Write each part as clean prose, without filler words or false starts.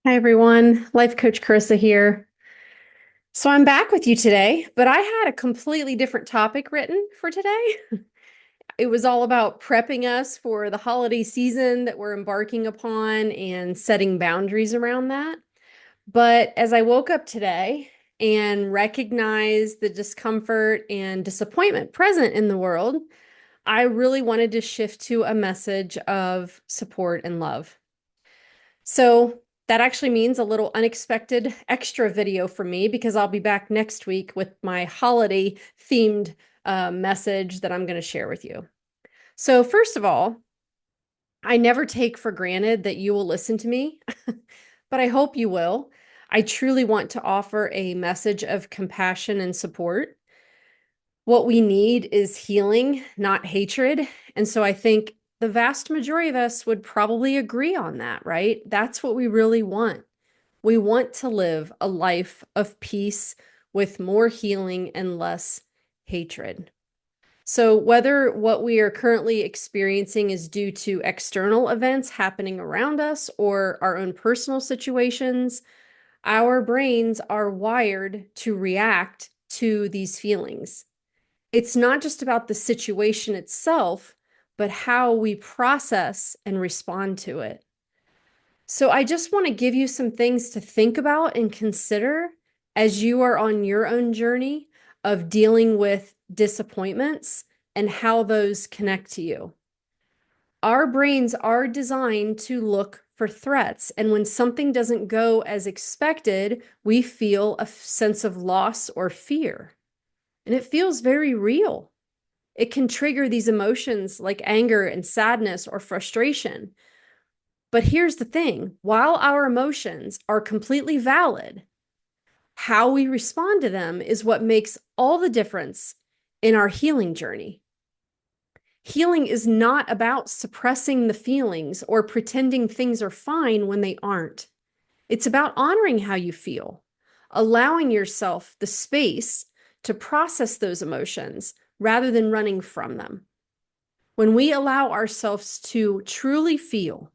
Hi everyone, Life Coach Carissa here. So I'm back with you today, but I had a completely different topic written for today. It was all about prepping us for the holiday season that we're embarking upon and setting boundaries around that. But as I woke up today and recognized the discomfort and disappointment present in the world, I really wanted to shift to a message of support and love. So that actually means a little unexpected extra video for me because I'll be back next week with my holiday themed message that I'm going to share with you. So, first of all, I never take for granted that you will listen to me, but I hope you will. I truly want to offer a message of compassion and support. What we need is healing, not hatred. And so I think the vast majority of us would probably agree on that, right? That's what we really want. We want to live a life of peace with more healing and less hatred. So, whether what we are currently experiencing is due to external events happening around us or our own personal situations, our brains are wired to react to these feelings. It's not just about the situation itself, but how we process and respond to it. So I just want to give you some things to think about and consider as you are on your own journey of dealing with disappointments and how those connect to you. Our brains are designed to look for threats, and when something doesn't go as expected, we feel a sense of loss or fear. And it feels very real. It can trigger these emotions like anger and sadness or frustration. But here's the thing, while our emotions are completely valid, how we respond to them is what makes all the difference in our healing journey. Healing is not about suppressing the feelings or pretending things are fine when they aren't. It's about honoring how you feel, allowing yourself the space to process those emotions rather than running from them. When we allow ourselves to truly feel,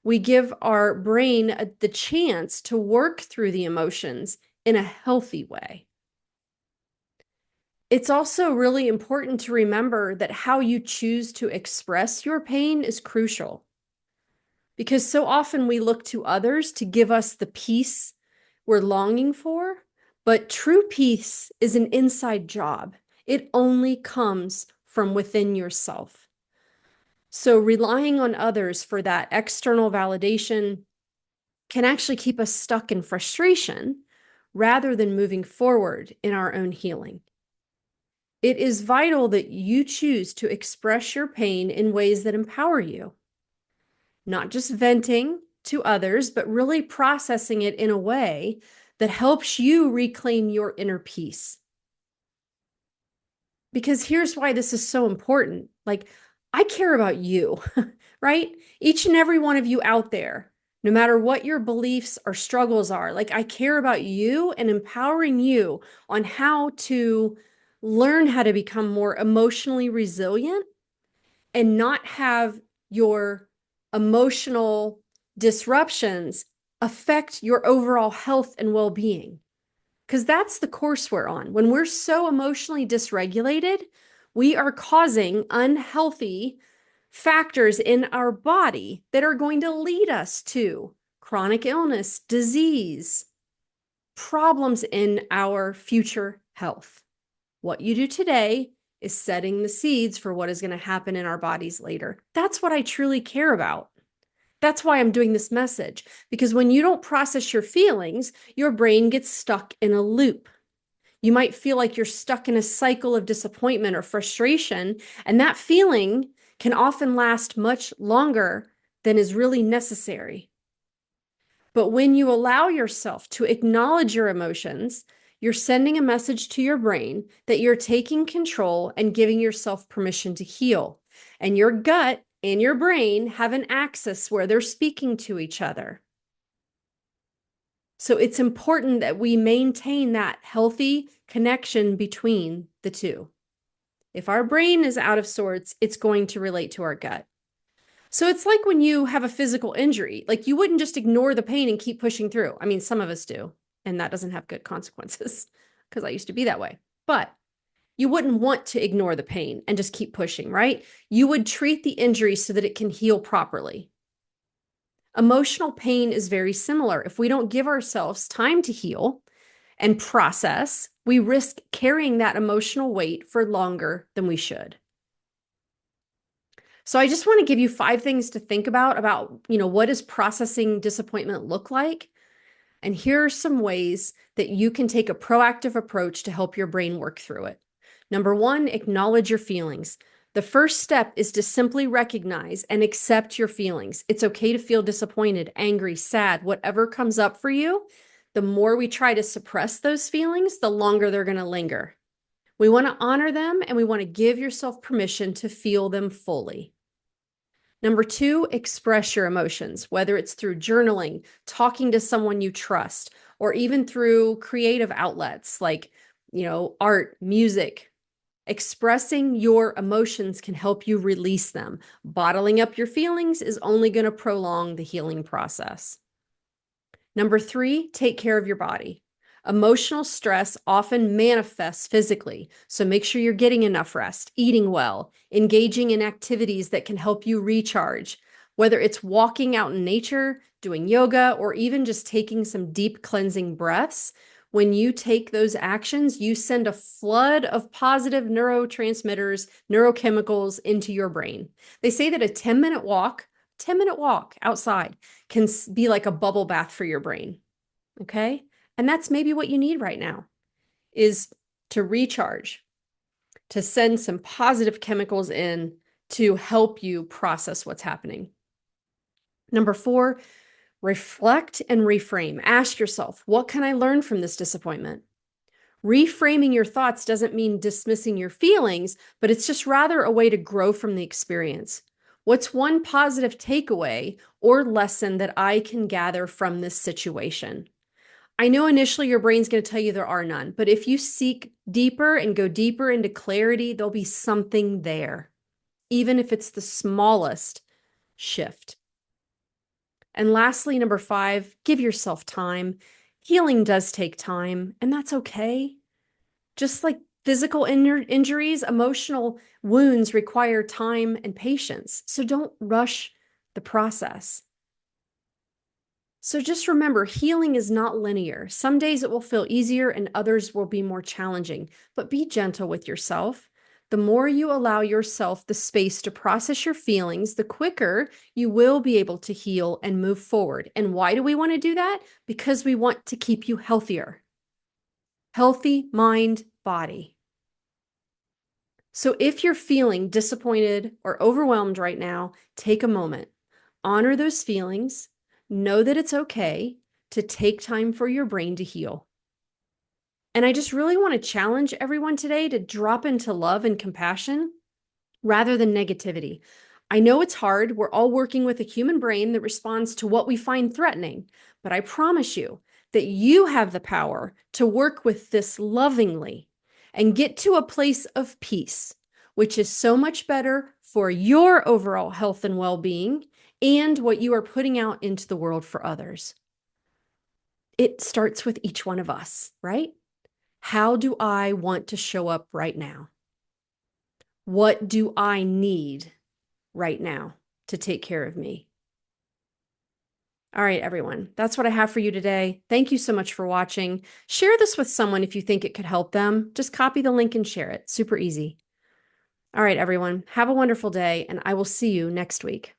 we give our brain the chance to work through the emotions in a healthy way. It's also really important to remember that how you choose to express your pain is crucial because so often we look to others to give us the peace we're longing for, but true peace is an inside job. It only comes from within yourself. So relying on others for that external validation can actually keep us stuck in frustration rather than moving forward in our own healing. It is vital that you choose to express your pain in ways that empower you, not just venting to others, but really processing it in a way that helps you reclaim your inner peace. Because here's why this is so important. Like, I care about you, right? Each and every one of you out there, no matter what your beliefs or struggles are, like, I care about you and empowering you on how to learn how to become more emotionally resilient and not have your emotional disruptions affect your overall health and well being. Because that's the course we're on. When we're so emotionally dysregulated, we are causing unhealthy factors in our body that are going to lead us to chronic illness, disease, problems in our future health. What you do today is setting the seeds for what is going to happen in our bodies later. That's what I truly care about. That's why I'm doing this message, because when you don't process your feelings, your brain gets stuck in a loop. You might feel like you're stuck in a cycle of disappointment or frustration, and that feeling can often last much longer than is really necessary. But when you allow yourself to acknowledge your emotions, you're sending a message to your brain that you're taking control and giving yourself permission to heal. And your gut and your brain have an axis where they're speaking to each other. So it's important that we maintain that healthy connection between the two. If our brain is out of sorts, it's going to relate to our gut. So it's like when you have a physical injury, like you wouldn't just ignore the pain and keep pushing through. I mean, some of us do, and that doesn't have good consequences because I used to be that way. But you wouldn't want to ignore the pain and just keep pushing, right? You would treat the injury so that it can heal properly. Emotional pain is very similar. If we don't give ourselves time to heal and process, we risk carrying that emotional weight for longer than we should. So I just want to give you 5 things to think about, what does processing disappointment look like? And here are some ways that you can take a proactive approach to help your brain work through it. Number 1, acknowledge your feelings. The first step is to simply recognize and accept your feelings. It's okay to feel disappointed, angry, sad, whatever comes up for you. The more we try to suppress those feelings, the longer they're going to linger. We want to honor them and we want to give yourself permission to feel them fully. Number 2, express your emotions, whether it's through journaling, talking to someone you trust, or even through creative outlets like, art, music. Expressing your emotions can help you release them. Bottling up your feelings is only going to prolong the healing process. Number 3, take care of your body. Emotional stress often manifests physically, so make sure you're getting enough rest, eating well, engaging in activities that can help you recharge, whether it's walking out in nature, doing yoga, or even just taking some deep cleansing breaths. When you take those actions, you send a flood of positive neurotransmitters, neurochemicals into your brain. They say that a 10-minute walk outside can be like a bubble bath for your brain. Okay. And that's maybe what you need right now is to recharge, to send some positive chemicals in to help you process what's happening. Number 4, reflect and reframe. Ask yourself, what can I learn from this disappointment? Reframing your thoughts doesn't mean dismissing your feelings, but it's just rather a way to grow from the experience. What's one positive takeaway or lesson that I can gather from this situation? I know initially your brain's going to tell you there are none, but if you seek deeper and go deeper into clarity, there'll be something there, even if it's the smallest shift. And lastly, number 5, give yourself time. Healing does take time, and that's okay. Just like physical injuries, emotional wounds require time and patience. So don't rush the process. So just remember, healing is not linear. Some days it will feel easier and others will be more challenging, but be gentle with yourself. The more you allow yourself the space to process your feelings, the quicker you will be able to heal and move forward. And why do we want to do that? Because we want to keep you healthier. Healthy mind, body. So if you're feeling disappointed or overwhelmed right now, take a moment. Honor those feelings. Know that it's okay to take time for your brain to heal. And I just really want to challenge everyone today to drop into love and compassion rather than negativity. I know it's hard. We're all working with a human brain that responds to what we find threatening, but I promise you that you have the power to work with this lovingly and get to a place of peace, which is so much better for your overall health and well-being and what you are putting out into the world for others. It starts with each one of us, right? How do I want to show up right now? What do I need right now to take care of me? All right, everyone, that's what I have for you today. Thank you so much for watching. Share this with someone if you think it could help them. Just copy the link and share it. Super easy. All right, everyone, have a wonderful day, and I will see you next week.